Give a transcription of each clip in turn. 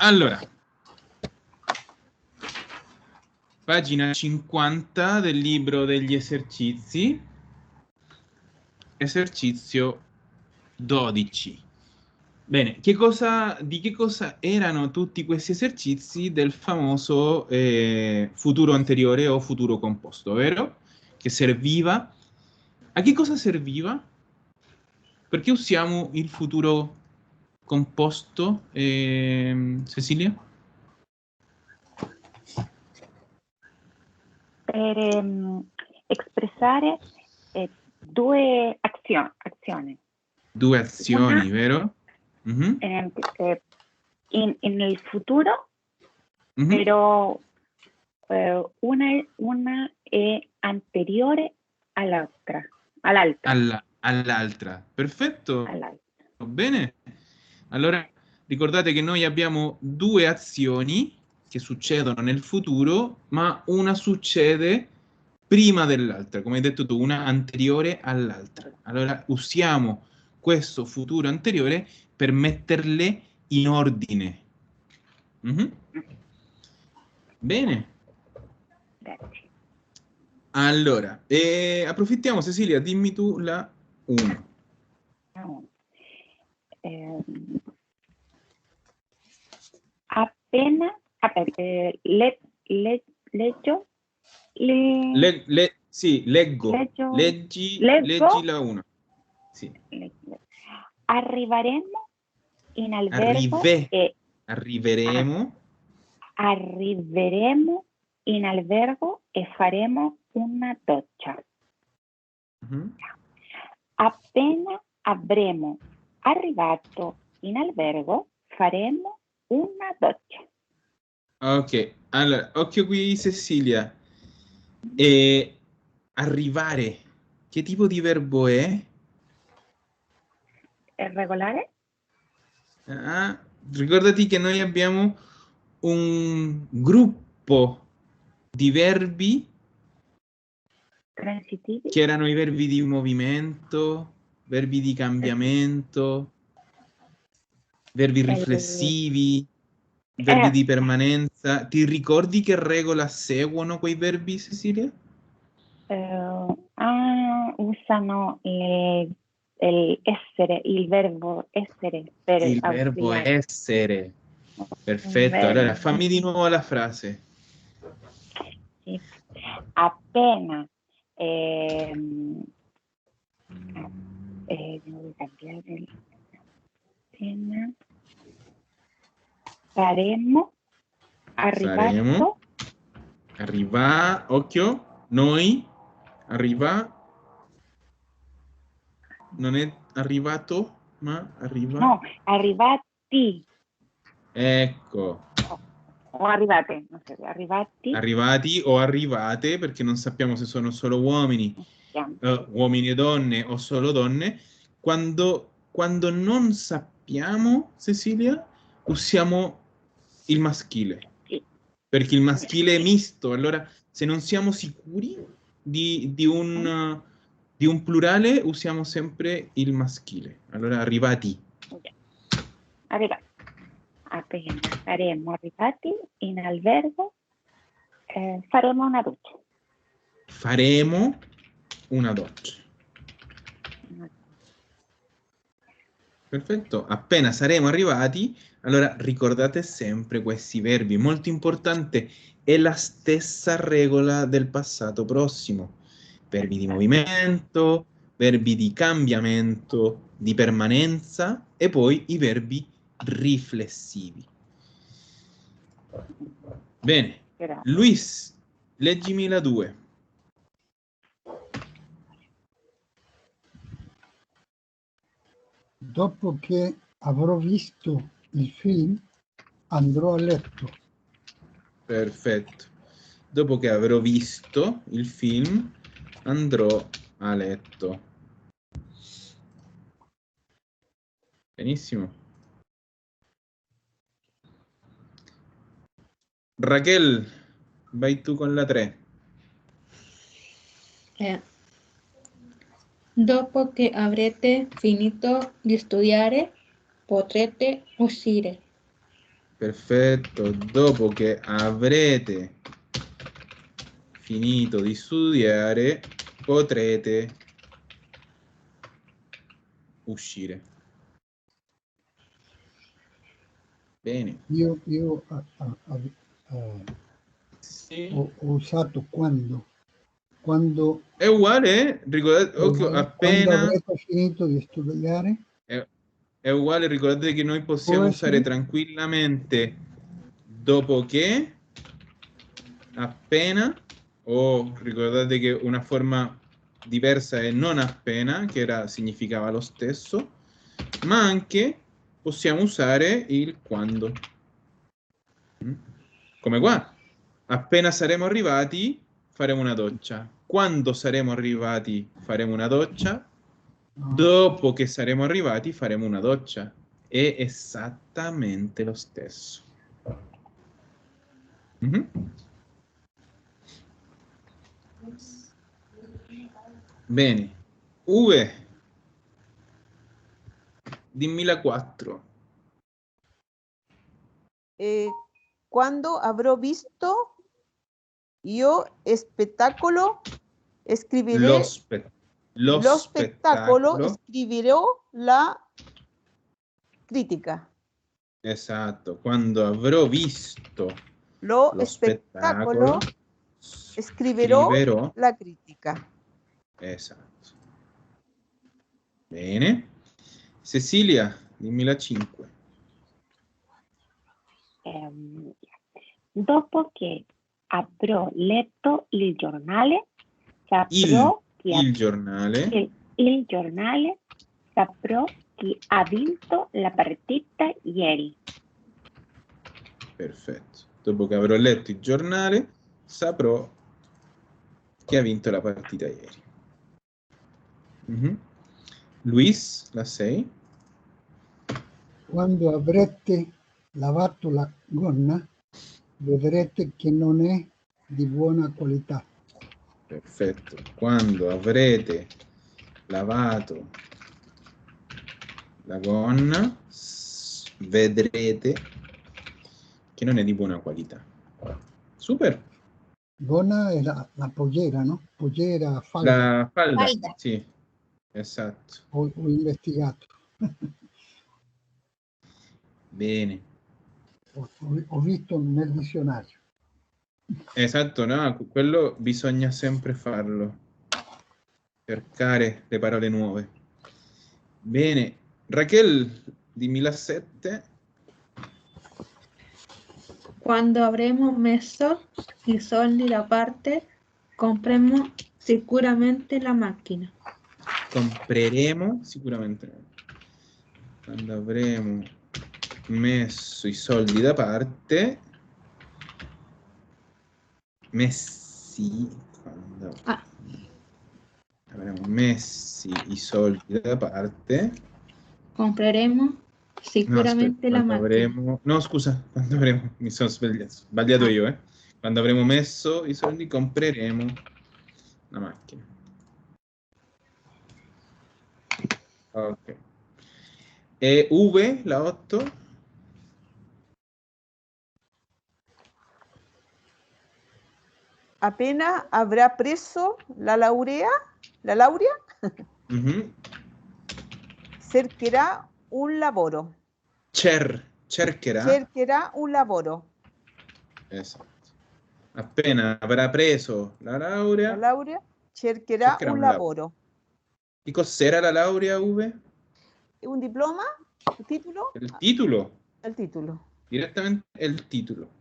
Allora, pagina 50 del libro degli esercizi, esercizio 12. Bene, di che cosa erano tutti questi esercizi del famoso futuro anteriore o futuro composto, vero? Che serviva. A che cosa serviva? Perché usiamo il futuro composto, Cecilia? Per espressare due azioni. Due azioni, Una vero? Mhm. nel futuro, Mhm. però una è anteriore all'altra. All'altra. Perfetto. All'altra. Bene. Allora, ricordate che noi abbiamo due azioni che succedono nel futuro, ma una succede prima dell'altra, come hai detto tu, una anteriore all'altra. Allora, usiamo questo futuro anteriore per metterle in ordine. Mhm. Bene. Grazie. Allora, approfittiamo, Cecilia, dimmi tu la 1. Appena leggo Sì, leggo. leggo Leggi la 1. Sì. Arriveremo in albergo Arriveremo. Arriveremo in albergo e faremo una doccia. Mhm. Appena avremo arrivato in albergo faremo una doccia. Ok, allora, occhio qui, Cecilia. Arrivare. Che tipo di verbo è? ¿Es regolare? Ah, ricordati che noi abbiamo un gruppo di verbi Transitivi? che erano i verbi di movimento, verbi di cambiamento, verbi riflessivi, verbi di permanenza. Ti ricordi che regola seguono quei verbi, Cecilia? Usano el essere, il verbo essere per Il verbo ausiliare. essere. Perfetto, allora fammi di nuovo la frase. Sì. Appena devo cambiare appena saremo arrivato. Occhio, noi, arriva, non è arrivato, ma arriva. No, arrivati. Ecco. O arrivate, non so, arrivati. Arrivati o arrivate, perché non sappiamo se sono solo uomini, uomini e donne o solo donne. Quando non sappiamo, Cecilia, usiamo il maschile. Sì. Perché il maschile è misto. Allora, se non siamo sicuri di un plurale, usiamo sempre il maschile. Allora, arrivati. Arrivati. Appena saremo arrivati in albergo, faremo una doccia. Faremo una doccia. Perfetto. Appena saremo arrivati, allora ricordate sempre questi verbi. Molto importante, è la stessa regola del passato prossimo. Verbi di movimento, verbi di cambiamento, di permanenza e poi i verbi riflessivi. Bene. Luis, leggimi la 2. Dopo che avrò visto il film, andrò a letto. Perfetto. Dopo che avrò visto il film, andrò a letto. Benissimo. Raquel, vai tu con la 3. Dopo che avrete finito di studiare, potrete uscire. Perfetto. Dopo che avrete finito di studiare, potrete uscire. Bene. Io Sì. ho usato quando, È uguale, ricordate, occhio, quando appena avrete finito di studiare, è uguale, ricordate che noi possiamo può usare essere tranquillamente dopo che, appena, o ricordate che una forma diversa è non appena, che significava lo stesso, ma anche possiamo usare il quando. Come qua, appena saremo arrivati faremo una doccia. Quando saremo arrivati faremo una doccia. Dopo che saremo arrivati faremo una doccia. È esattamente lo stesso. Mhm. Bene. Uwe, dimmi la 4. Quando avrò visto io spettacolo, scriveré Lo spettacolo, scriverò la critica. Esatto, quando avrò visto Lo lo spettacolo, scriverò la critica. Esatto. Bene. Cecilia, dimmi la 5. Dopo che avrò letto il giornale, saprò Il giornale. il giornale, saprò chi ha vinto la partita ieri. Perfetto. Dopo che avrò letto il giornale, saprò chi ha vinto la partita ieri. Luis, la 6. quando avrete lavato la gonna, vedrete che non è di buona qualità. Perfetto. Quando avrete lavato la gonna, vedrete che non è di buona qualità. Super. Gonna è la pollera, no? Pollera, falda. La falda. Sì, esatto. Ho investigato. Bene. Ho visto nel dizionario. Esatto, no, quello bisogna sempre farlo. Cercare le parole nuove. Bene. Raquel, dimmi la 7. Quando avremo messo i soldi da parte, compreremo sicuramente la macchina. Compreremo sicuramente. Quando avremo messo i soldi da parte, quando avremo messi i soldi da parte, compreremo sicuramente la macchina. No, scusa, quando avremo, mi sono sbagliato io, Quando avremo messo i soldi compreremo la macchina. Ok. E Uwe, la 8? Appena avrà preso la laurea, cercherà un lavoro. Cercherà un lavoro. Esatto. Appena avrà preso la laurea, cercherà un lavoro. Che cos'era la laurea, Uwe? Un diploma? Un titolo? Il titolo. Il titolo. Direttamente è il titolo.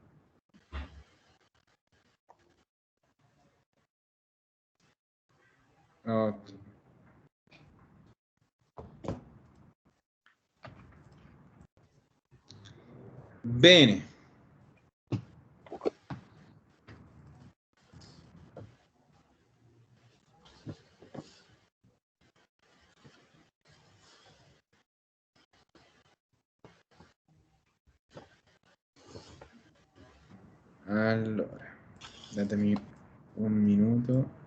Ok. Bene. Allora, datemi un minuto.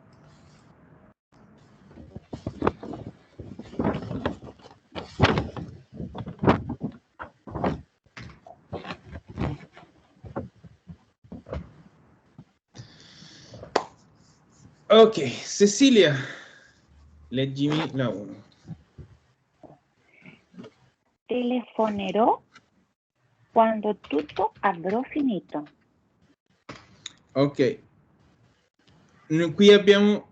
Ok, Cecilia, leggimi la 1. Telefonerò quando tutto avrò finito. Ok, qui abbiamo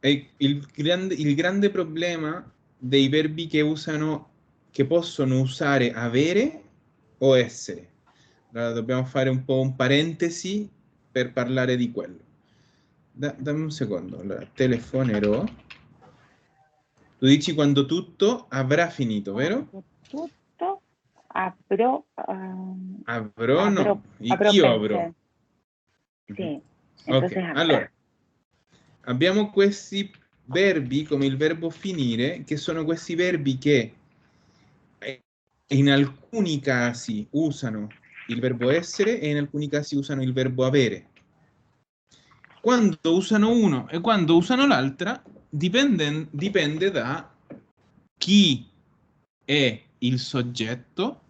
il grande problema dei verbi che possono usare avere o essere. Allora, dobbiamo fare un po' un parentesi per parlare di quello. Dammi un secondo. Allora, telefonerò. Tu dici quando tutto avrà finito, vero? Quando tutto avrò, Avrò, no. avrò Io avrò. Sì, Ok, entonces habrá. allora, abbiamo questi verbi come il verbo finire, che sono questi verbi che in alcuni casi usano il verbo essere e in alcuni casi usano il verbo avere. Quando usano uno e quando usano l'altra dipende da chi è il soggetto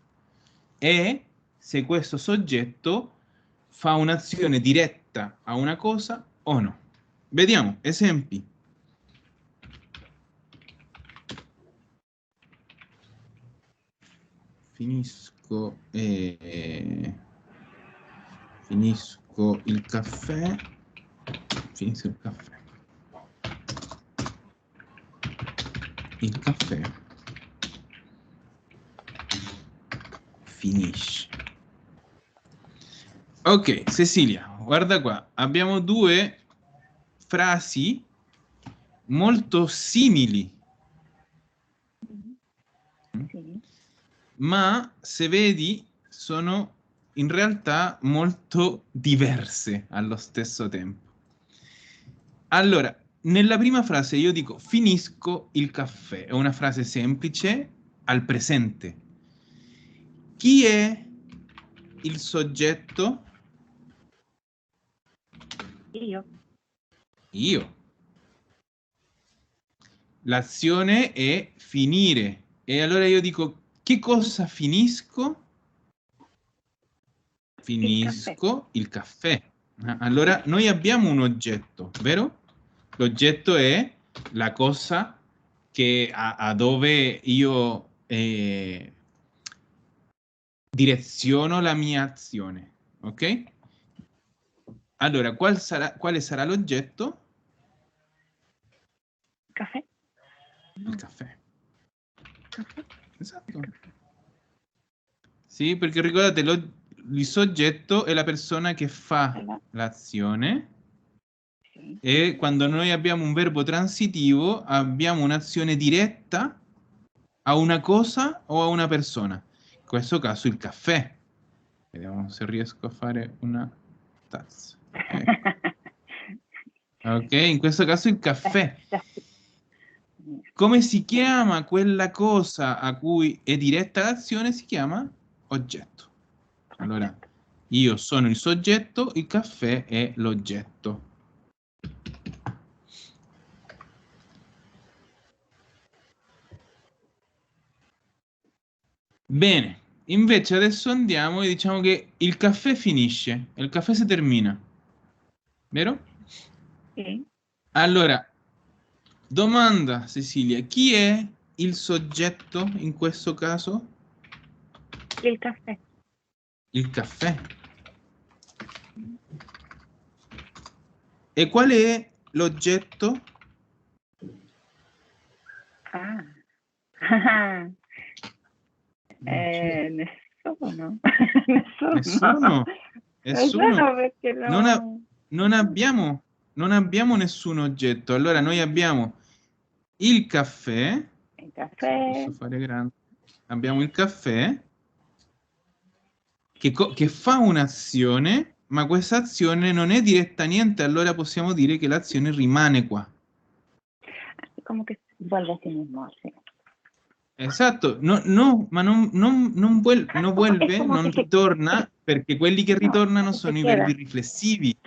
e se questo soggetto fa un'azione diretta a una cosa o no. Vediamo, esempi. Finisco il caffè. Finisco il caffè. Il caffè finisce. Ok, Cecilia, guarda qua. Abbiamo due frasi molto simili. Sì. Ma se vedi sono in realtà molto diverse allo stesso tempo. Allora, nella prima frase io dico finisco il caffè, è una frase semplice al presente. Chi è il soggetto? Io. Io. L'azione è finire. E allora io dico che cosa finisco? Finisco il caffè. Allora, noi abbiamo un oggetto, vero? L'oggetto è la cosa che a dove io direziono la mia azione, ok? Allora, quale sarà l'oggetto? Caffè. Il caffè. Caffè. Esatto. Sì, perché ricordate, il soggetto è la persona che fa l'azione. Sì. E quando noi abbiamo un verbo transitivo abbiamo un'azione diretta a una cosa o a una persona. In questo caso il caffè. Vediamo se riesco a fare una tazza. Ecco. Ok, in questo caso il caffè. Come si chiama quella cosa a cui è diretta l'azione? Si chiama oggetto. Allora, io sono il soggetto, il caffè è l'oggetto. Bene, invece adesso andiamo e diciamo che il caffè finisce, il caffè si termina, vero? Sì. Allora, domanda Cecilia, chi è il soggetto in questo caso? Il caffè. Il caffè. E qual è l'oggetto? Nessuno. Nessuno. Nessuno perché non abbiamo nessun oggetto. Allora noi abbiamo il caffè. Il caffè. Posso fare grande. Abbiamo il caffè che fa un'azione, ma questa azione non è diretta a niente, allora possiamo dire che l'azione rimane qua. Come che vuelve a sí mismo, sì. Esatto, ma non vuelve, non ritorna, perché quelli che ritornano sono i verbi riflessivi.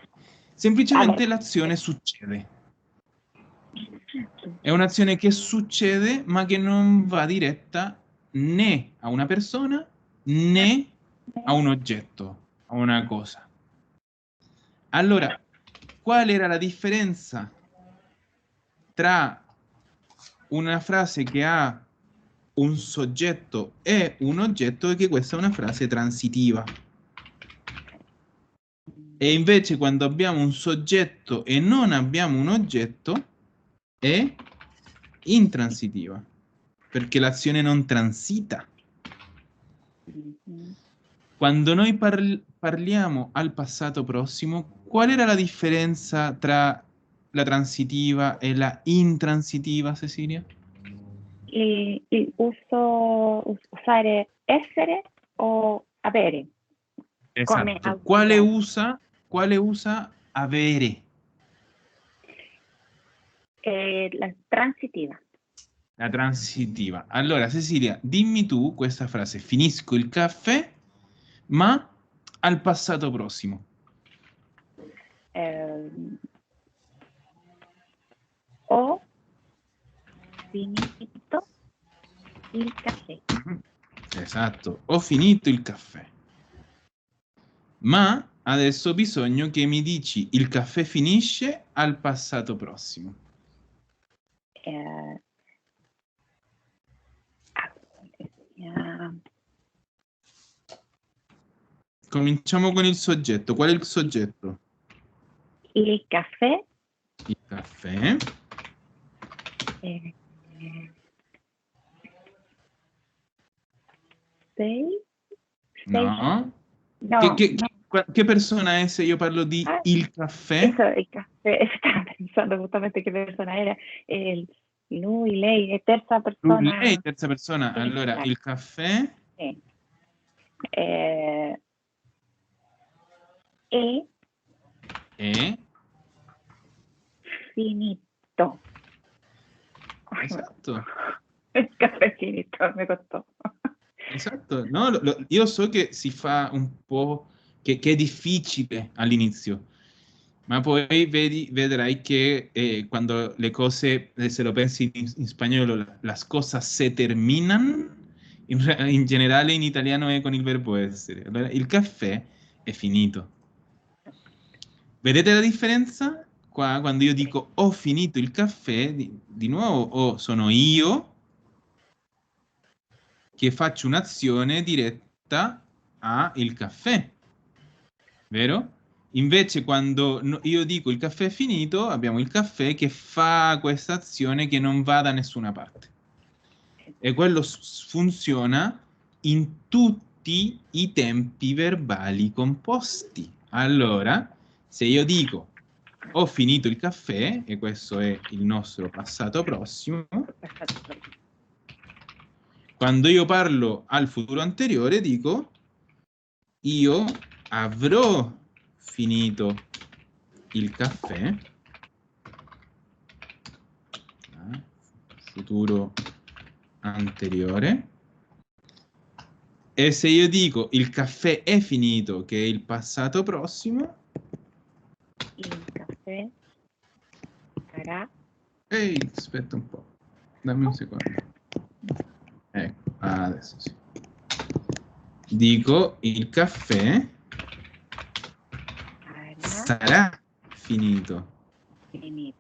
Semplicemente l'azione succede. È un'azione che succede, ma che non va diretta né a una persona né a un oggetto, a una cosa. Allora, qual era la differenza tra una frase che ha un soggetto e un oggetto è che questa è una frase transitiva. E invece quando abbiamo un soggetto e non abbiamo un oggetto è intransitiva, perché l'azione non transita. Quando noi parliamo al passato prossimo, qual era la differenza tra la transitiva e la intransitiva, Cecilia? Usare essere o avere. Esatto. Quale usa avere? La transitiva. La transitiva. Allora, Cecilia, dimmi tu questa frase. Finisco il caffè, ma al passato prossimo. Ho finito il caffè. Esatto, ho finito il caffè. Ma adesso ho bisogno che mi dici il caffè finisce al passato prossimo. Cominciamo con il soggetto. Qual è il soggetto? Il caffè. Il caffè. Sei? No. No, che persona è se io parlo di il caffè? Il caffè, stavo pensando esattamente che persona era. Lui, lei, è terza persona. Lui, lei, terza persona. Sì, allora, esatto. il caffè. Sì. È finito. Esatto. Il caffè è finito, mi costò. Esatto, no, io so che si fa un po', che è difficile all'inizio, ma poi vedrai che quando le cose, se lo pensi in spagnolo, las cosas se terminan, in generale in italiano è con il verbo essere. Allora, il caffè è finito. Vedete la differenza? Qua, quando io dico ho finito il caffè, di nuovo sono io che faccio un'azione diretta al caffè, vero? Invece quando io dico il caffè è finito, abbiamo il caffè che fa questa azione che non va da nessuna parte. E quello funziona in tutti i tempi verbali composti. Allora, se io dico ho finito il caffè, e questo è il nostro passato prossimo, quando io parlo al futuro anteriore dico io avrò finito il caffè, futuro anteriore, e se io dico il caffè è finito, che è il passato prossimo, il caffè sarà... Ehi, aspetta un po', dammi un secondo. Ecco, adesso sì. Dico il caffè sarà finito.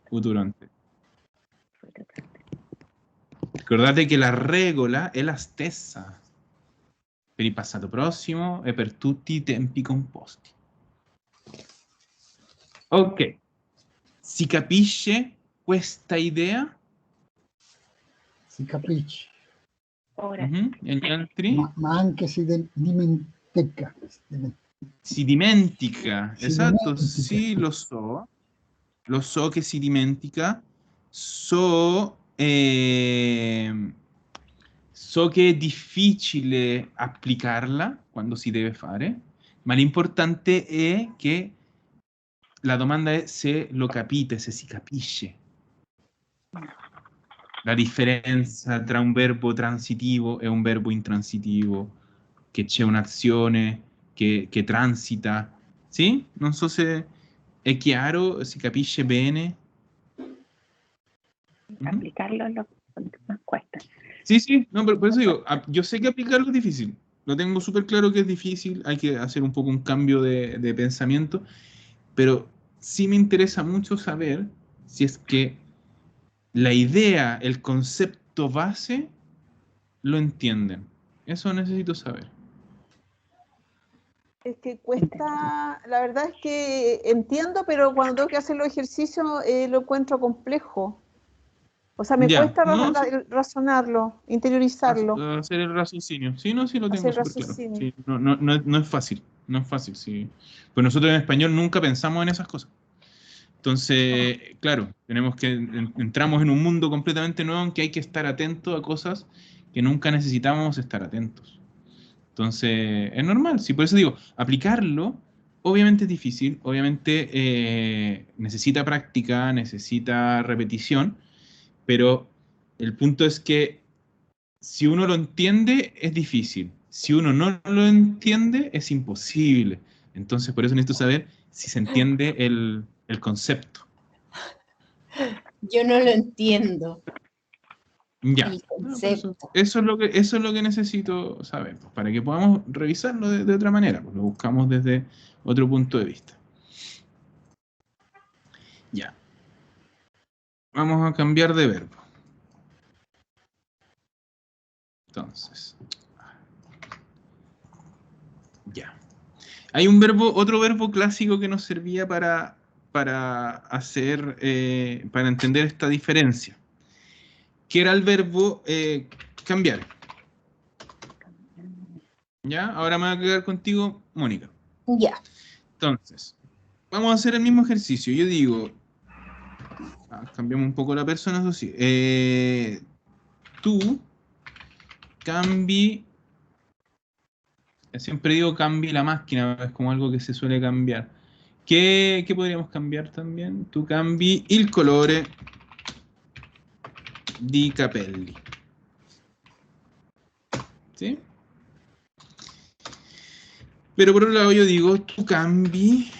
Futuro anteriore. Ricordate che la regola è la stessa per il passato prossimo e per tutti i tempi composti. Ok, si capisce questa idea? Si capisce. Ora. E gli altri? Ma anche si dimentica. Si dimentica, Si esatto, dimentica. sì, lo so che si dimentica, so che è difficile applicarla quando si deve fare, ma l'importante è che la domanda è se lo capite, se si capisce la differenza tra un verbo transitivo e un verbo intransitivo, che c'è un'azione che transita. Sì? Non so se è chiaro, si capisce bene. Applicarlo no cuesta. Sí, no, por eso digo, yo sé que aplicarlo es difícil. Lo tengo súper claro que es difícil, hay que hacer un poco un cambio de pensamiento, pero sí me interesa mucho saber si es que la idea, el concepto base, lo entienden. Eso necesito saber. Es que cuesta, la verdad es que entiendo, pero cuando tengo que hacer los ejercicios lo encuentro complejo. O sea, me cuesta razonarlo, interiorizarlo. Hacer el raciocinio. Sí, no, sí lo tengo Hacer súper claro. raciocinio. Sí, no es fácil. No es fácil, sí. Pues nosotros en español nunca pensamos en esas cosas. Entonces, claro, entramos en un mundo completamente nuevo en que hay que estar atento a cosas que nunca necesitábamos estar atentos. Entonces, es normal. Sí, por eso digo, aplicarlo, obviamente es difícil, obviamente necesita práctica, necesita repetición, pero el punto es que si uno lo entiende, es difícil. Si uno no lo entiende, es imposible. Entonces, por eso necesito saber si se entiende el concepto. Yo no lo entiendo. Ya. El concepto. Eso es lo que necesito saber, pues, para que podamos revisarlo de otra manera. Pues, lo buscamos desde otro punto de vista. Ya. Vamos a cambiar de verbo. Entonces. Ya. Hay un verbo, otro verbo clásico que nos servía para hacer, para entender esta diferencia, que era el verbo cambiar. ¿Ya? Ahora me voy a quedar contigo, Mónica. Ya. Entonces, vamos a hacer el mismo ejercicio. Yo digo, cambiamos un poco la persona, eso sí. Tú, cambi, siempre digo cambi la máquina, es como algo que se suele cambiar. ¿Qué podríamos cambiar también? Tu cambi il colore di capelli. ¿Sí? Pero por otro lado yo digo, tu cambi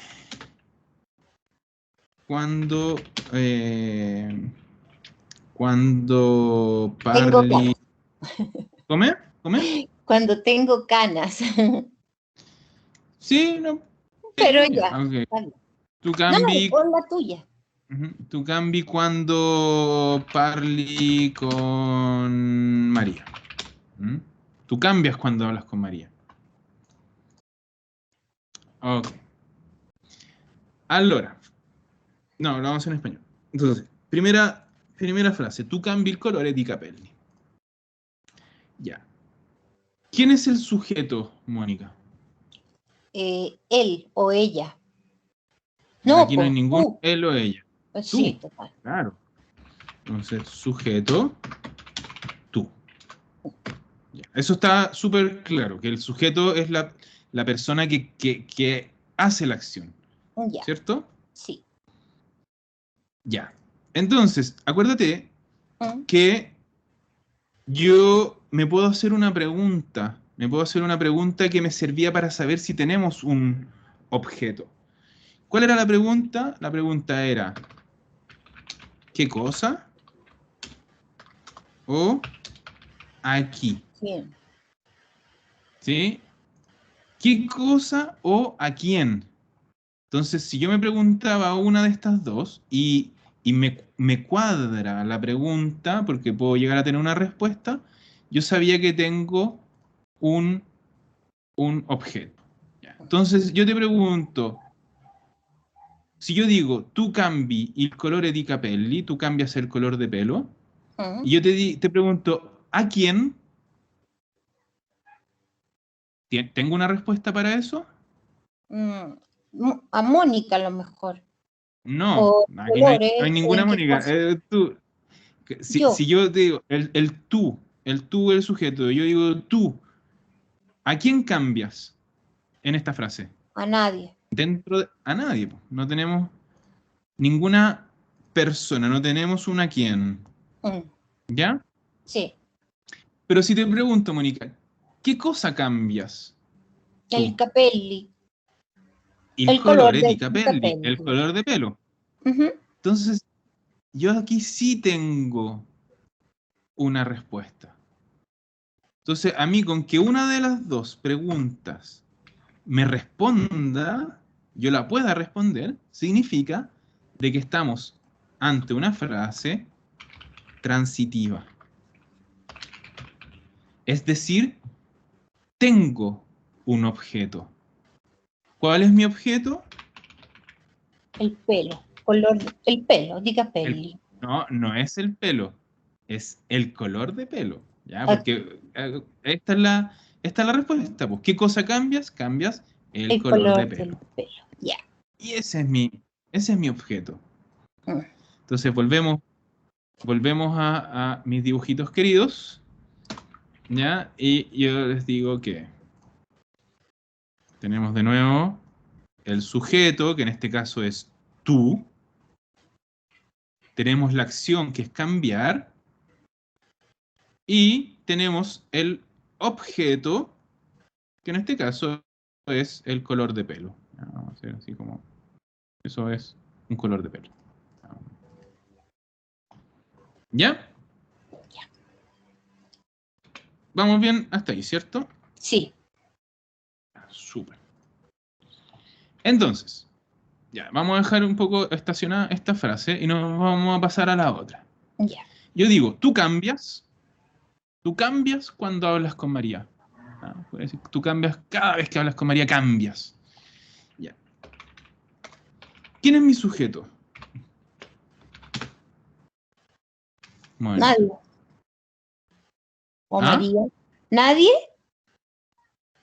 cuando parli... ¿Come? Cuando tengo canas. Sí, no. Pero ya. Okay. Tu cambi... No, pon la tuya. Tu cambi cuando parli con María. Tú cambias cuando hablas con María. Ok. Allora. No, lo vamos a hacer en español. Entonces, primera frase. Tu cambi il colore di capelli. Ya. ¿Quién es el sujeto, Mónica? Él o ella. No, aquí no hay ningún él o ella. Pues tú. Sí, total. Claro. Entonces, sujeto, tú. Ya. Eso está súper claro, que el sujeto es la persona que hace la acción. Ya. ¿Cierto? Sí. Ya. Entonces, acuérdate que yo me puedo hacer una pregunta. Me puedo hacer una pregunta que me servía para saber si tenemos un objeto. ¿Cuál era la pregunta? La pregunta era, ¿qué cosa? O aquí. Bien. ¿Sí? ¿Qué cosa o a quién? Entonces, si yo me preguntaba una de estas dos y me cuadra la pregunta, porque puedo llegar a tener una respuesta, yo sabía que tengo un objeto. Ya. Entonces, yo te pregunto, si yo digo, tu cambi il colore di capelli, tú cambias el color de pelo, y yo te pregunto, ¿a quién? ¿Tengo una respuesta para eso? A Mónica a lo mejor. No, aquí no hay ninguna Mónica. Si yo digo el tú, el sujeto, yo digo tú, ¿a quién cambias en esta frase? A nadie. A nadie. No tenemos ninguna persona, no tenemos una quién. ¿Ya? Sí. Pero si te pregunto, Mónica, ¿qué cosa cambias? El capelli. El color di capelli, el color de pelo. Entonces, yo aquí sí tengo una respuesta. Entonces, a mí con que una de las dos preguntas me responda, yo la pueda responder, significa de que estamos ante una frase transitiva. Es decir, tengo un objeto. ¿Cuál es mi objeto? El pelo. El pelo, diga peli. No es el pelo, es el color de pelo. ¿Ya? Ah. Porque esta es la respuesta. Pues, ¿qué cosa cambias? Cambias el color de color pelo. del pelo. Ya. Y ese es mi objeto. Entonces volvemos a mis dibujitos queridos. ¿Ya? Y yo les digo que tenemos de nuevo el sujeto, que en este caso es tú. Tenemos la acción, que es cambiar. Y tenemos el objeto, que en este caso es el color de pelo. Vamos a hacer así como... Eso es un color de pelo. ¿Ya? Ya. Vamos bien hasta ahí, ¿cierto? Sí. Súper. Entonces, ya, vamos a dejar un poco estacionada esta frase y nos vamos a pasar a la otra. Ya. Yo digo, tú cambias cuando hablas con María. Puede decir, tú cambias cada vez que hablas con María, cambias. Ya. ¿Quién es mi sujeto? Bueno. Nadie. ¿O ¿Ah? María? ¿Nadie?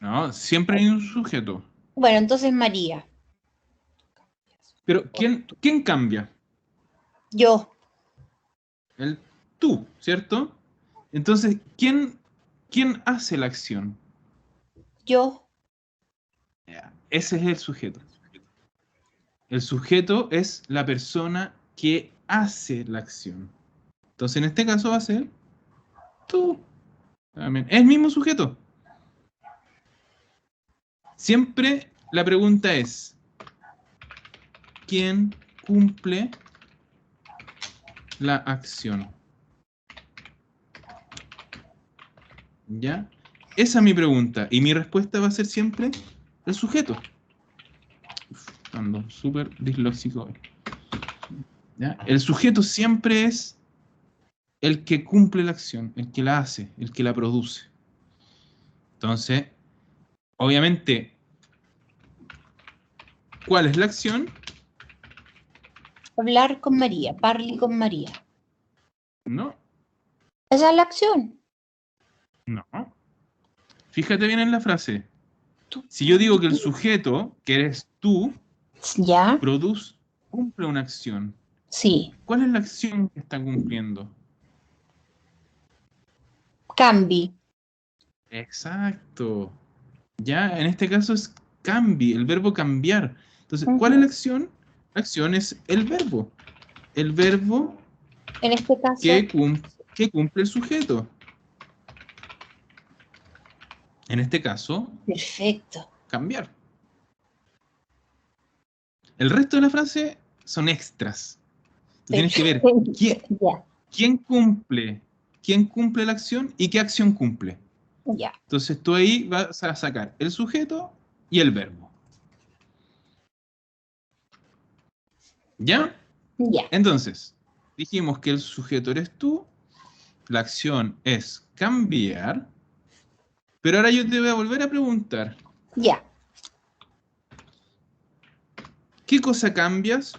No, siempre hay un sujeto. Bueno, entonces María. Pero ¿quién cambia? Yo. El tú, ¿cierto? Entonces, ¿quién hace la acción? Yo. Ese es el sujeto. El sujeto es la persona que hace la acción. Entonces, en este caso va a ser tú. También. Es el mismo sujeto. Siempre la pregunta es, ¿quién cumple la acción? ¿Ya? Esa es mi pregunta. Y mi respuesta va a ser siempre el sujeto. Ando súper disléxico hoy. ¿Ya? El sujeto siempre es el que cumple la acción, el que la hace, el que la produce. Entonces, obviamente, ¿cuál es la acción? Hablar con María. Parli con María. No. Esa es la acción. No. Fíjate bien en la frase. Si yo digo que el sujeto, que eres tú, ¿Ya? cumple una acción. Sí. ¿Cuál es la acción que está cumpliendo? Cambi. Exacto. Ya, en este caso es cambi, el verbo cambiar. Entonces, ¿cuál es la acción? La acción es el verbo. El verbo En este caso. que cumple el sujeto. En este caso, Perfecto. cambiar. El resto de la frase son extras. Tú tienes que ver quién cumple la acción y qué acción cumple. Ya. Entonces tú ahí vas a sacar el sujeto y el verbo. ¿Ya? Ya. Entonces, dijimos que el sujeto eres tú, la acción es cambiar, pero ahora yo te voy a volver a preguntar. Ya. ¿Qué cosa cambias?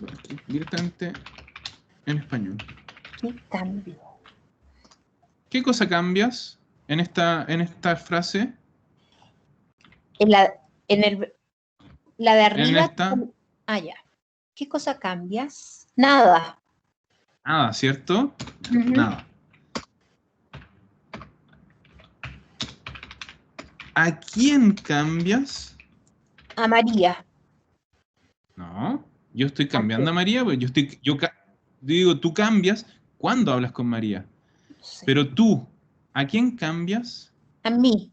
Directamente en español. ¿Qué cambio? ¿Qué cosa cambias en esta frase? La de arriba. En esta. Ya. ¿Qué cosa cambias? Nada. Nada, ¿cierto? Nada. ¿A quién cambias? A María. No, yo estoy cambiando a María, porque yo digo, tú cambias cuando hablas con María. Sí. Pero tú, ¿a quién cambias? A mí.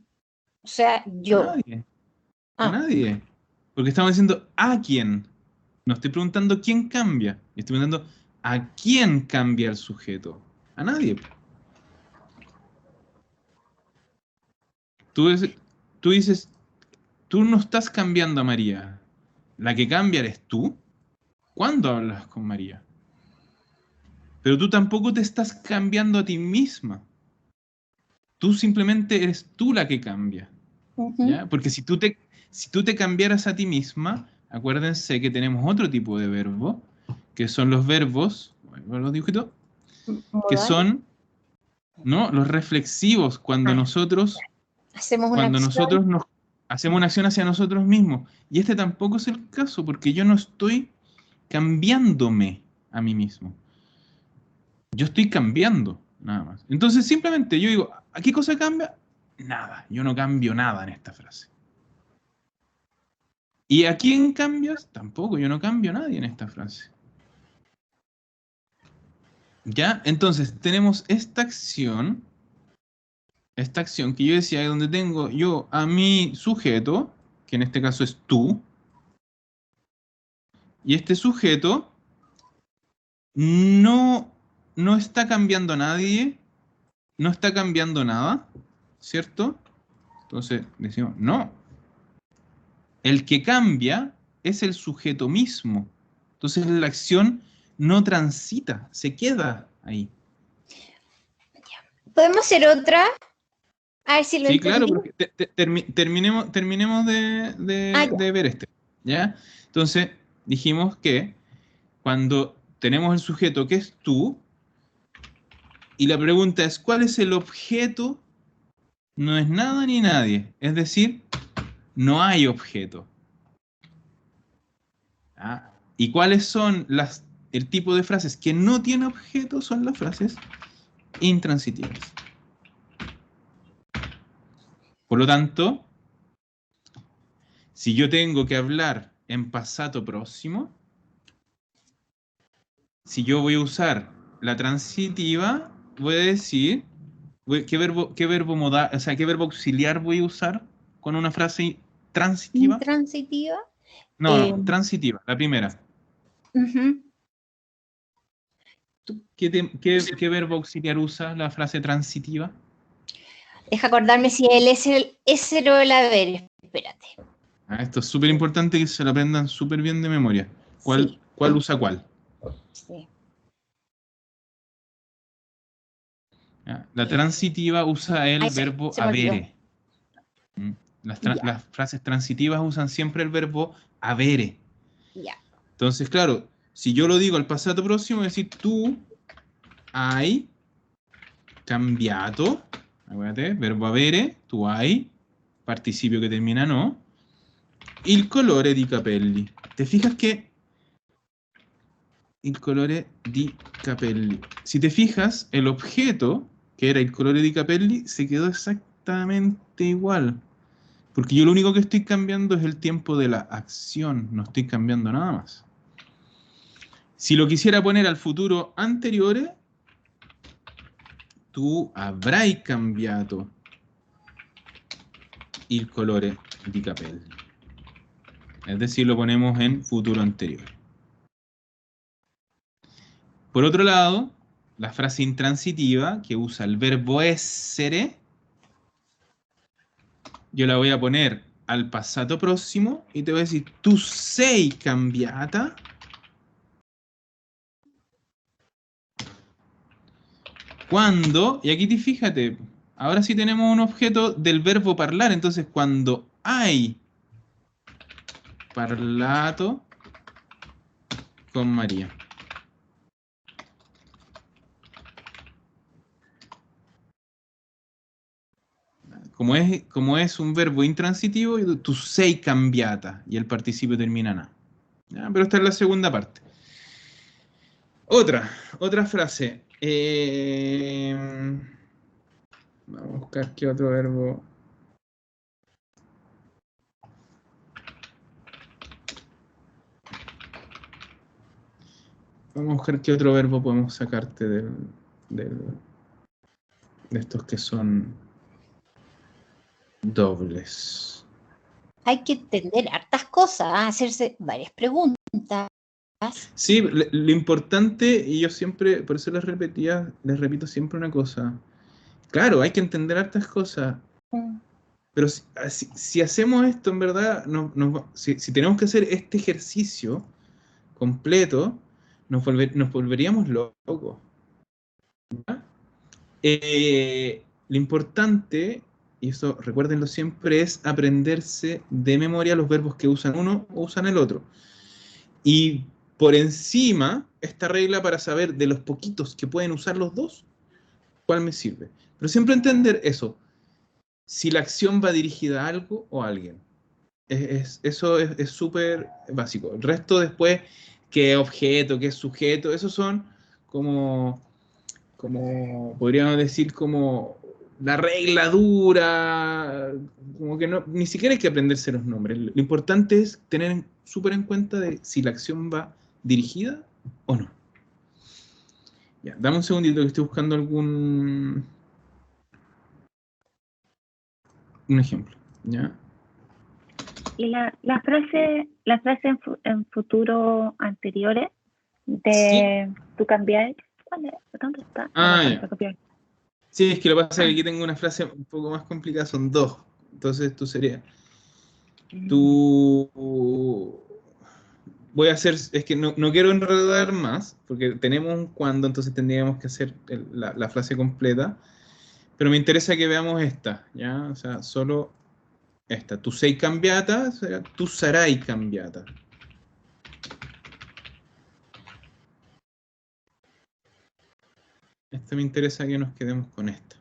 O sea, yo. A nadie. A nadie. Porque estamos diciendo ¿a quién? No estoy preguntando quién cambia. Estoy preguntando ¿a quién cambia el sujeto? A nadie. Tú dices, tú no estás cambiando a María. La que cambia eres tú cuando hablas con María. Pero tú tampoco te estás cambiando a ti misma. Tú simplemente eres tú la que cambia. ¿Ya? Porque si tú te cambiaras a ti misma, acuérdense que tenemos otro tipo de verbo, que son los verbos, los dibujitos, que son, ¿no?, los reflexivos, cuando nosotros nos hacemos una acción hacia nosotros mismos. Y este tampoco es el caso, porque yo no estoy cambiándome a mí mismo. Yo estoy cambiando, nada más. Entonces simplemente yo digo, ¿a qué cosa cambia? Nada, yo no cambio nada en esta frase. ¿Y a quién cambias? Tampoco, yo no cambio a nadie en esta frase. ¿Ya? Entonces tenemos esta acción que yo decía, donde tengo yo a mi sujeto, que en este caso es tú, y este sujeto no está cambiando a nadie, no está cambiando nada, ¿cierto? Entonces decimos, no. El que cambia es el sujeto mismo. Entonces la acción no transita, se queda ahí. ¿Podemos hacer otra? A ver si lo Sí, entendí. claro, porque terminemos de ver este, ¿ya? Entonces dijimos que cuando tenemos el sujeto que es tú, y la pregunta es, ¿cuál es el objeto? No es nada ni nadie. Es decir, no hay objeto. ¿Ah? ¿Y cuáles son el tipo de frases que no tiene objeto? Son las frases intransitivas. Por lo tanto, si yo tengo que hablar en pasado próximo, si yo voy a usar la transitiva, voy a decir, ¿qué verbo modal, o sea, qué verbo auxiliar voy a usar con una frase transitiva? ¿Intransitiva? No, transitiva, la primera. ¿Qué verbo auxiliar usa la frase transitiva? Deja acordarme si él es el o el haber. Espérate. Esto es súper importante que se lo aprendan súper bien de memoria. ¿Cuál usa cuál? Sí. La transitiva usa el verbo habere. Las frases transitivas usan siempre el verbo habere. Entonces, claro, si yo lo digo al pasado próximo, es decir, tú hai cambiato, acuérdate, verbo avere, tu hai, participio che termina no, il colore di capelli. ¿Te fijas que il colore di capelli? Si te fijas, el objeto, que era il colore di capelli, se quedó exactamente igual. Porque yo lo único que estoy cambiando es el tiempo de la acción, no estoy cambiando nada más. Si lo quisiera poner al futuro anteriore, tu avrai cambiato il colore di capelli. Es decir, lo ponemos en futuro anterior. Por otro lado, la frase intransitiva, que usa el verbo essere, yo la voy a poner al pasado próximo y te voy a decir, tu sei cambiata. Cuando, y aquí fíjate, ahora sí tenemos un objeto del verbo parlar, entonces cuando hay parlato con María. Como es un verbo intransitivo, tu sei cambiata, y el participio termina na. ¿Ya? Pero esta es la segunda parte. Otra frase. Vamos a buscar qué otro verbo. Vamos a buscar qué otro verbo podemos sacarte de estos que son dobles. Hay que entender hartas cosas, hacerse varias preguntas. Sí, lo importante, y yo siempre, por eso les repito siempre una cosa. Claro, hay que entender hartas cosas, Pero si hacemos esto, en verdad, si tenemos que hacer este ejercicio completo, nos volveríamos locos. Lo importante, y eso recuérdenlo siempre, es aprenderse de memoria los verbos que usan uno o usan el otro. Y por encima, esta regla para saber de los poquitos que pueden usar los dos, ¿cuál me sirve? Pero siempre entender eso. Si la acción va dirigida a algo o a alguien. Eso es súper básico. El resto después, qué objeto, qué sujeto, esos son como podríamos decir, como la regla dura, como que ni siquiera hay que aprenderse los nombres. Lo importante es tener súper en cuenta de si la acción va dirigida o no. Ya, dame un segundito que estoy buscando un ejemplo, ¿ya? Y la frase en futuro anteriores de tu cambiar, ¿dónde está? Ya. Sí, es que lo que pasa es que aquí tengo una frase un poco más complicada, son dos. Entonces tú sería, voy a hacer, es que no quiero enredar más, porque tenemos un cuando, entonces tendríamos que hacer la frase completa, pero me interesa que veamos esta, ¿ya? O sea, solo esta. Tu sei cambiata, o sea, tu sarai cambiata. Esto me interesa que nos quedemos con esto.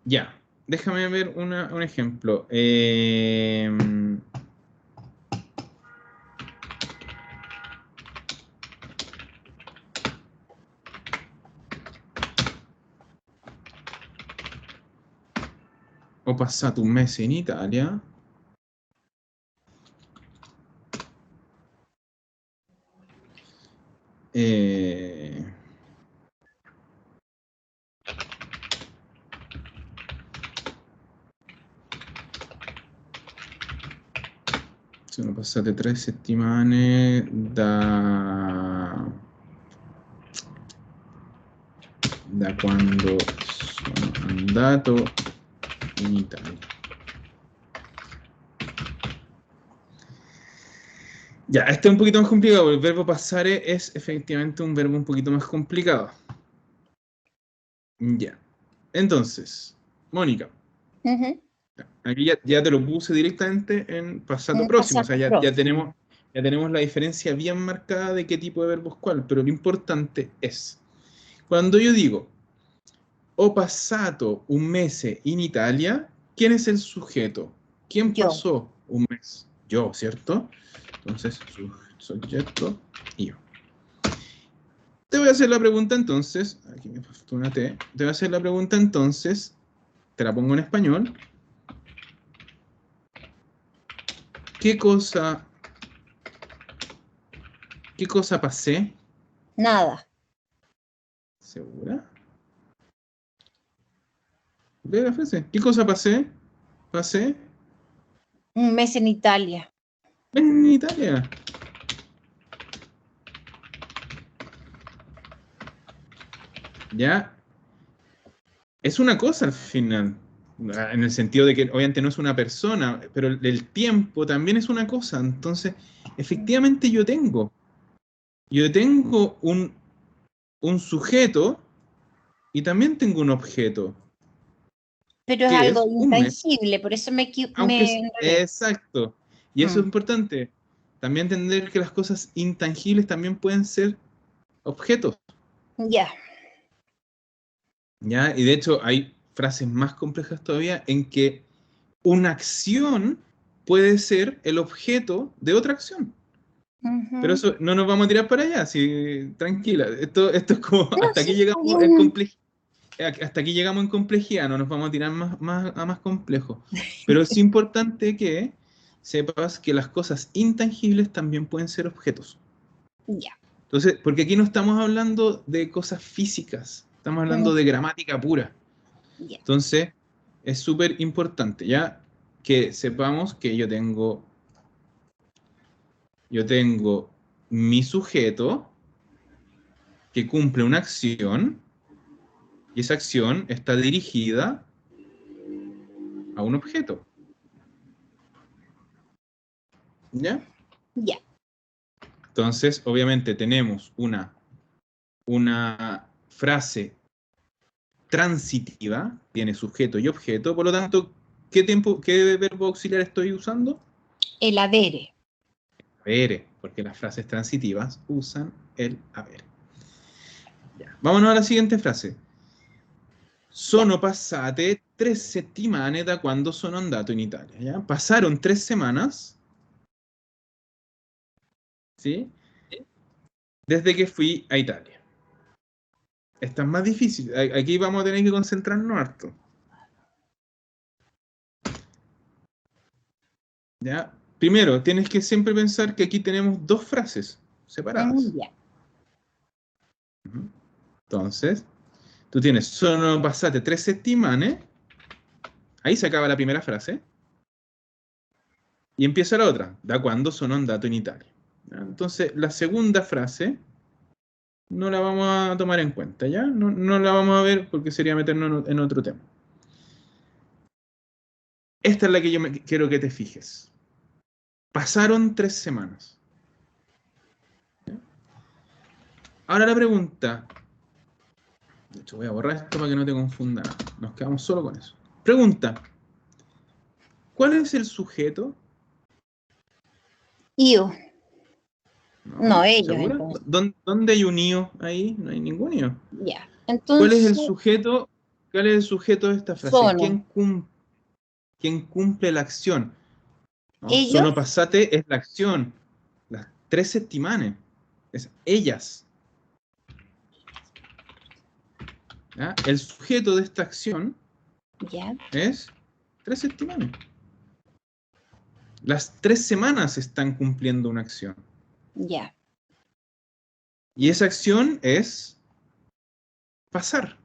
Ya, déjame ver un ejemplo. Ho passato un mese in Italia. Sono passate 3 settimane da quando sono andato in Italia. Ya, este es un poquito más complicado, el verbo passare es efectivamente un verbo un poquito más complicado. Ya, entonces, Mónica, aquí ya te lo puse directamente en pasado próximo, o sea, ya tenemos la diferencia bien marcada de qué tipo de verbo es cuál, pero lo importante es, cuando yo digo ho passato un mese in Italia, ¿quién es el sujeto? ¿Quién pasó un mes? Yo, ¿cierto? Entonces, sujeto, yo. Te voy a hacer la pregunta entonces, aquí me faltó una T, te voy a hacer la pregunta entonces, te la pongo en español. ¿Qué cosa pasé? Nada. ¿Segura? Lee la frase. ¿Qué cosa pasé? Pasé Un mes en Italia. en Italia. Ya. Es una cosa al final. En el sentido de que obviamente no es una persona, pero el tiempo también es una cosa. Entonces, efectivamente yo tengo un sujeto y también tengo un objeto. Pero es algo intangible, por eso me exacto. Y eso es importante. También entender que las cosas intangibles también pueden ser objetos. Ya. ¿Ya? Y de hecho hay frases más complejas todavía en que una acción puede ser el objeto de otra acción. Pero eso no nos vamos a tirar para allá, así, tranquila. Esto es como, hasta aquí llegamos en complejidad. Hasta aquí llegamos en complejidad, no nos vamos a tirar más complejo. Pero es importante que sepas que las cosas intangibles también pueden ser objetos. Ya. Entonces, porque aquí no estamos hablando de cosas físicas, estamos hablando de gramática pura. Ya. Entonces, es súper importante, ya que sepamos que yo tengo mi sujeto que cumple una acción y esa acción está dirigida a un objeto. ¿Ya? Ya. Entonces, obviamente tenemos una frase transitiva, tiene sujeto y objeto, por lo tanto, ¿qué verbo auxiliar estoy usando? El habere. Habere, porque las frases transitivas usan el habere. Ya. Vámonos a la siguiente frase. Sono passate 3 settimane da quando sono andato in Italia. ¿Ya? Pasaron 3 semanas, ¿sí? Desde que fui a Italia. Esta es más difícil. Aquí vamos a tener que concentrarnos harto. ¿Ya? Primero, tienes que siempre pensar que aquí tenemos dos frases separadas. Ya. Entonces, tú tienes sono passate 3 settimane. Ahí se acaba la primera frase. Y empieza la otra. Da quando sono andato in Italia. ¿Ya? Entonces, la segunda frase no la vamos a tomar en cuenta, ¿ya? No la vamos a ver porque sería meternos en otro tema. Esta es la que yo quiero que te fijes. Pasaron 3 semanas. ¿Ya? Ahora la pregunta. De hecho, voy a borrar esto para que no te confunda nada. Nos quedamos solo con eso. Pregunta. ¿Cuál es el sujeto? Io. No, ellos. ¿Segura? ¿Dónde hay un io ahí? No hay ningún io. Ya. Entonces, ¿Cuál es el sujeto? ¿Cuál es el sujeto de esta frase? Sono. ¿Quién cumple la acción? ¿No? ¿Ellos? Sono passate es la acción. Las 3 settimane. Es ellas. ¿Ya? El sujeto de esta acción Ya. es 3 settimane. Las 3 semanas están cumpliendo una acción. Ya. Y esa acción es pasar.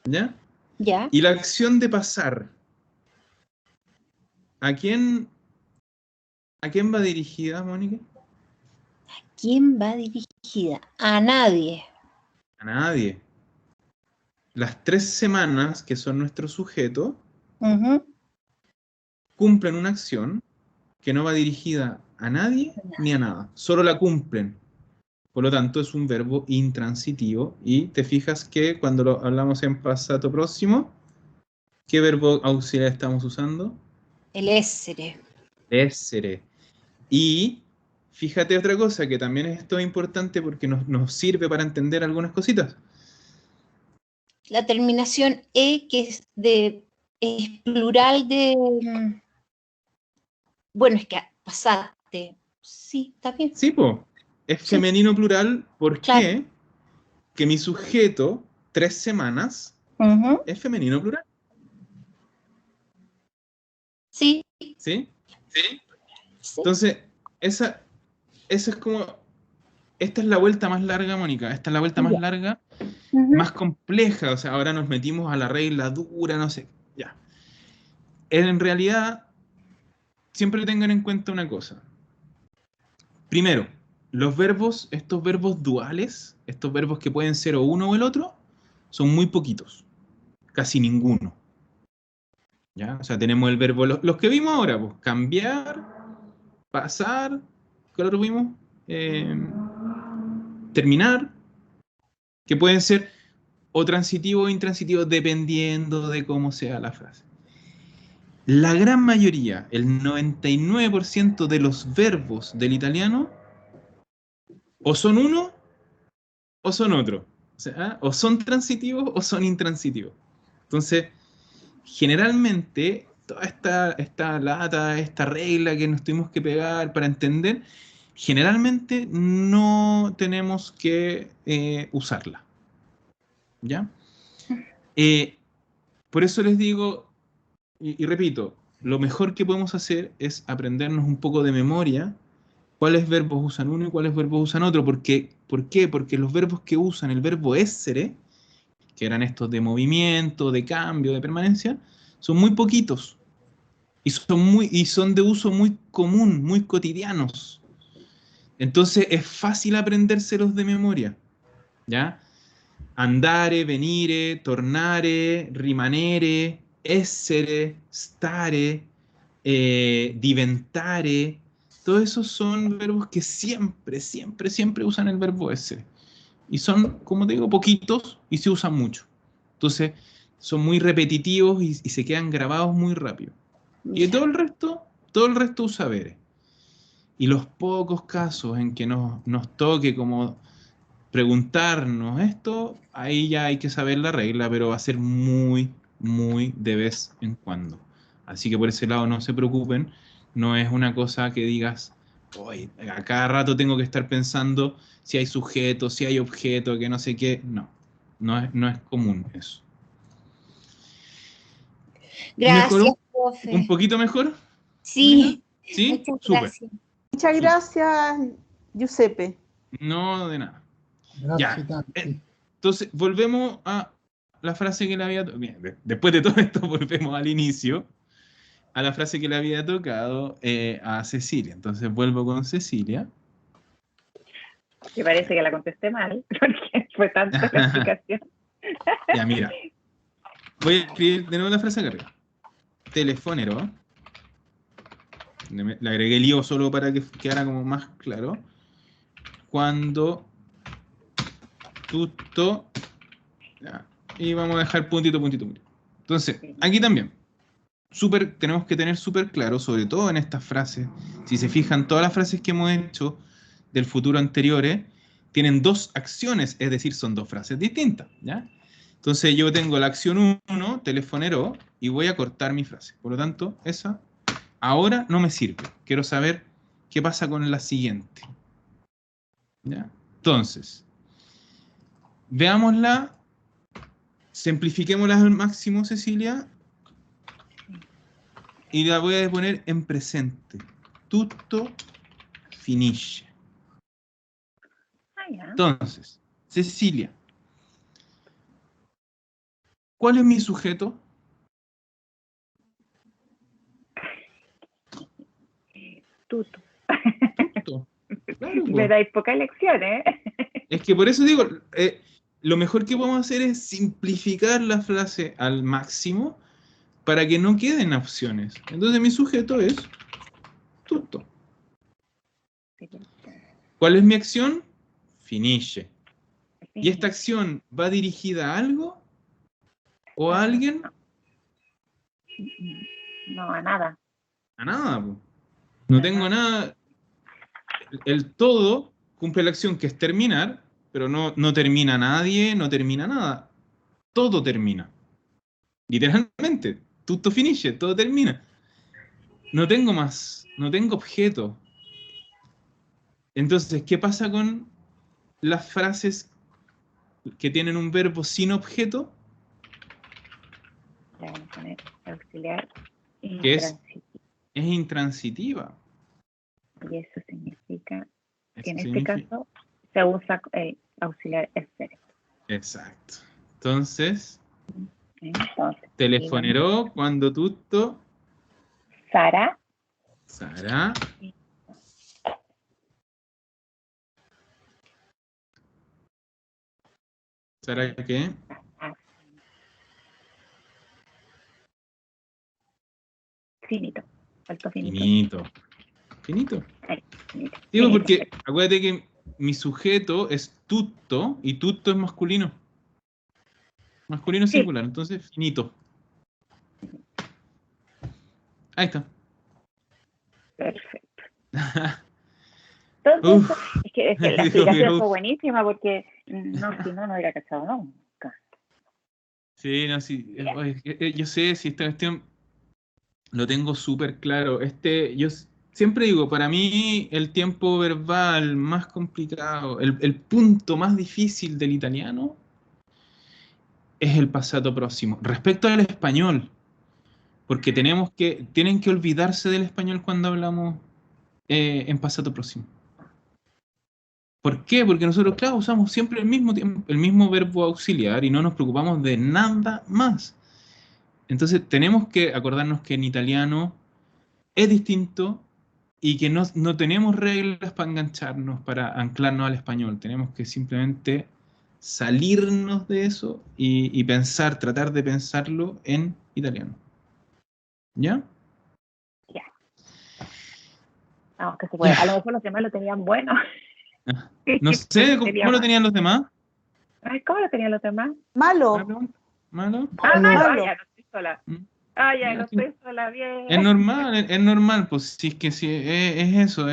¿Ya? Ya. Y la acción de pasar, ¿a quién va dirigida, Mónica? ¿Quién va dirigida? A nadie. A nadie. Las 3 semanas, que son nuestro sujeto, cumplen una acción que no va dirigida a nadie ni a nada. Solo la cumplen. Por lo tanto, es un verbo intransitivo. Y te fijas que cuando lo hablamos en pasado próximo, ¿qué verbo auxiliar estamos usando? El essere. Essere. Y fíjate otra cosa que también es esto importante porque nos sirve para entender algunas cositas. La terminación E, que es plural de... Bueno, es que pasaste. Sí, está bien. Sí, pues. Es femenino plural. ¿Por qué? Que mi sujeto, 3 semanas, es femenino plural. Sí. ¿Sí? ¿Sí? Entonces, esa es como... Esta es la vuelta más larga, Mónica. Esta es la vuelta más larga, más compleja. O sea, ahora nos metimos a la regla dura, no sé. Ya. En realidad, siempre tengan en cuenta una cosa. Primero, los verbos, estos verbos duales, estos verbos que pueden ser o uno o el otro, son muy poquitos. Casi ninguno. ¿Ya? O sea, tenemos el verbo, los que vimos ahora, pues, cambiar, pasar, ¿qué otro vimos? Terminar, que pueden ser o transitivos o intransitivos dependiendo de cómo sea la frase. La gran mayoría, el 99% de los verbos del italiano, o son uno o son otro. O sea, o son transitivos o son intransitivos. Entonces, generalmente, toda esta lata, esta regla que nos tuvimos que pegar para entender, generalmente no tenemos que usarla. ¿Ya? Por eso les digo, y repito, lo mejor que podemos hacer es aprendernos un poco de memoria cuáles verbos usan uno y cuáles verbos usan otro. ¿Por qué? Porque los verbos que usan el verbo essere, que eran estos de movimiento, de cambio, de permanencia, son muy poquitos. Y son de uso muy común, muy cotidianos. Entonces es fácil aprendérselos de memoria, ¿ya? Andare, venire, tornare, rimanere, essere, stare, diventare. Todos esos son verbos que siempre, siempre, siempre usan el verbo essere. Y son, como te digo, poquitos y se usan mucho. Entonces, son muy repetitivos y se quedan grabados muy rápido. Y todo el resto usa vere. Y los pocos casos en que nos toque como preguntarnos esto, ahí ya hay que saber la regla, pero va a ser muy, muy de vez en cuando. Así que por ese lado no se preocupen, no es una cosa que digas, hoy a cada rato tengo que estar pensando si hay sujeto, si hay objeto, que no sé qué. No es común eso. Gracias, ¿Mejoró? profe. ¿Un poquito mejor? Sí, ¿Sí? muchas Súper. gracias. Muchas gracias, Giuseppe. No, de nada. Grazie Ya. tanti. Entonces, volvemos a la frase que le había... Después de todo esto, volvemos al inicio, a la frase que le había tocado a Cecilia. Entonces, vuelvo con Cecilia. Me parece que la contesté mal, porque fue tanta la explicación. Ya, mira. Voy a escribir de nuevo la frase acá arriba. Telefonero. Le agregué el IO solo para que quedara como más claro. Cuando tutto... Ya, y vamos a dejar puntito, puntito, puntito. Entonces, aquí también. Tenemos que tener súper claro, sobre todo en estas frases. Si se fijan, todas las frases que hemos hecho del futuro anteriores tienen dos acciones, es decir, son dos frases distintas, ¿ya? Entonces yo tengo la acción 1, telefonero, y voy a cortar mi frase. Por lo tanto, esa ahora no me sirve. Quiero saber qué pasa con la siguiente. ¿Ya? Entonces, veámosla, simplifiquémosla al máximo, Cecilia, y la voy a poner en presente. Tutto finisce. Entonces, Cecilia, ¿cuál es mi sujeto? Tutto. Tutto. Claro, Me dais pocas lecciones, ¿eh? Es que por eso digo, lo mejor que podemos hacer es simplificar la frase al máximo para que no queden opciones. Entonces mi sujeto es tutto. ¿Cuál es mi acción? Finisce. ¿Y esta acción va dirigida a algo? ¿O a alguien? No, a nada. A nada, po. No tengo nada. El todo cumple la acción que es terminar, pero no termina nadie, no termina nada. Todo termina. Literalmente. Tutto finisce, todo termina. No tengo más, no tengo objeto. Entonces, ¿qué pasa con las frases que tienen un verbo sin objeto? Le vamos a poner auxiliar Que es intransitiva. Y eso significa que en Eso este caso se usa auxiliar essere. Exacto. Entonces, telefonerò quando tutto sarà. ¿Sarà qué? Finito. Faltó finito. Finito. Finito. Digo porque acuérdate que mi sujeto es tutto y tutto es masculino. Masculino singular, entonces finito. Ahí está. Perfecto. Entonces, es que la explicación fue buenísima porque si no hubiera cachado nunca. Sí, no, sí. Yo sé si esta cuestión lo tengo súper claro. Yo siempre digo, para mí el tiempo verbal más complicado, el punto más difícil del italiano es el pasado próximo. Respecto al español, porque tienen que olvidarse del español cuando hablamos en pasado próximo. ¿Por qué? Porque nosotros, claro, usamos siempre el mismo verbo auxiliar y no nos preocupamos de nada más. Entonces tenemos que acordarnos que en italiano es distinto y que no tenemos reglas para engancharnos, para anclarnos al español. Tenemos que simplemente salirnos de eso y pensar, tratar de pensarlo en italiano. ¿Ya? Ya. No, que se puede. A lo mejor los demás lo tenían bueno. No sé, ¿cómo lo tenían los demás? Ay, ¿cómo lo tenían los demás? Malo. ¿Malo? Ah, Malo. malo. Ya, no estoy sola. Ah, ya, Ya, no sí. estoy sola, bien. Es normal, pues si es que sí, es eso,